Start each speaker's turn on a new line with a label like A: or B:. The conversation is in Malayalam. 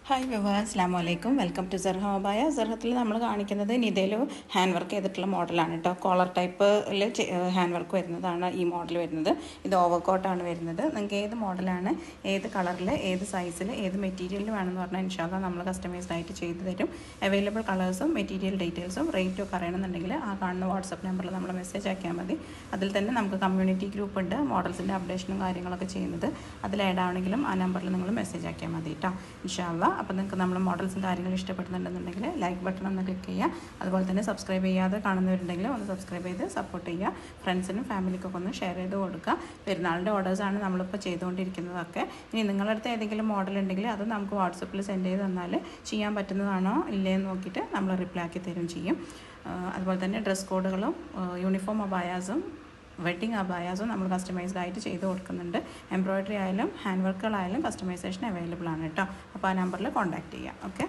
A: ഹായ് വിവാ അസ്സാം വലൈക്കും വെൽക്കം ടു സെർഹ അബായ. സെർഹത്തിൽ നമ്മൾ കാണിക്കുന്നത് നിതയിൽ ഹാൻഡ് വർക്ക് ചെയ്തിട്ടുള്ള മോഡലാണ് കേട്ടോ. കോളർ ടൈപ്പിൽ ഹാൻഡ് വർക്ക് വരുന്നതാണ് ഈ മോഡൽ വരുന്നത്. ഇത് ഓവർകോട്ടാണ് വരുന്നത്. നിങ്ങൾക്ക് ഏത് മോഡലാണ്, ഏത് കളറിൽ, ഏത് സൈസിൽ, ഏത് മെറ്റീരിയലിൽ വേണമെന്ന് പറഞ്ഞാൽ ഇൻഷാല്ലാ നമ്മൾ കസ്റ്റമൈസ്ഡ് ആയിട്ട് ചെയ്തു തരും. അവൈലബിൾ കളേഴ്സും മെറ്റീരിയൽ ഡീറ്റെയിൽസും റേറ്റും ഒക്കെ അറിയണമെന്നുണ്ടെങ്കിൽ ആ കാണുന്ന വാട്സപ്പ് നമ്പറിൽ നമ്മൾ മെസ്സേജ് ആക്കിയാൽ മതി. അതിൽ തന്നെ നമുക്ക് കമ്മ്യൂണിറ്റി ഗ്രൂപ്പ് ഉണ്ട്, മോഡൽസിൻ്റെ അപ്ഡേഷനും കാര്യങ്ങളൊക്കെ ചെയ്യുന്നത്. അതിൽ ആഡ് ആണെങ്കിലും ആ നമ്പറിൽ നിങ്ങൾ മെസ്സേജ് ആക്കിയാൽ മതി കേട്ടോ ഇൻഷാല്ലാ. അപ്പോൾ നിങ്ങൾക്ക് നമ്മൾ മോഡൽസും കാര്യങ്ങളും ഇഷ്ടപ്പെടുന്നുണ്ടെന്നുണ്ടെങ്കിൽ ലൈക്ക് ബട്ടൺ ഒന്ന് ക്ലിക്ക് ചെയ്യുക. അതുപോലെ തന്നെ സബ്സ്ക്രൈബ് ചെയ്യാതെ കാണുന്നവരുണ്ടെങ്കിൽ ഒന്ന് സബ്സ്ക്രൈബ് ചെയ്ത് സപ്പോർട്ട് ചെയ്യുക. ഫ്രണ്ട്സിനും ഫാമിലിക്കൊക്കെ ഒന്ന് ഷെയർ ചെയ്ത് കൊടുക്കുക. പെരുന്നാളിൻ്റെ ഓർഡേഴ്സാണ് നമ്മളിപ്പോൾ ചെയ്തുകൊണ്ടിരിക്കുന്നതൊക്കെ. ഇനി നിങ്ങളുടെ അടുത്ത് ഏതെങ്കിലും മോഡൽ ഉണ്ടെങ്കിൽ അത് നമുക്ക് വാട്സപ്പിൽ സെൻഡ് ചെയ്ത് തന്നാൽ ചെയ്യാൻ പറ്റുന്നതാണോ ഇല്ലയെന്ന് നോക്കിയിട്ട് നമ്മൾ റിപ്ലൈ ആക്കി തരും ചെയ്യും. അതുപോലെ തന്നെ ഡ്രസ് കോഡുകളും യൂണിഫോം അബായാസും വെഡ്ഡിങ് അബായാസും നമ്മൾ കസ്റ്റമൈസ്ഡ് ആയിട്ട് ചെയ്ത് കൊടുക്കുന്നുണ്ട്. എംബ്രോയ്ഡറി ആയാലും ഹാൻഡ് വർക്കുകളായാലും കസ്റ്റമൈസേഷൻ അവൈലബിൾ ആണ് കേട്ടോ. അപ്പോൾ ആ നമ്പറിൽ കോൺടാക്റ്റ് ചെയ്യാം. ഓക്കെ.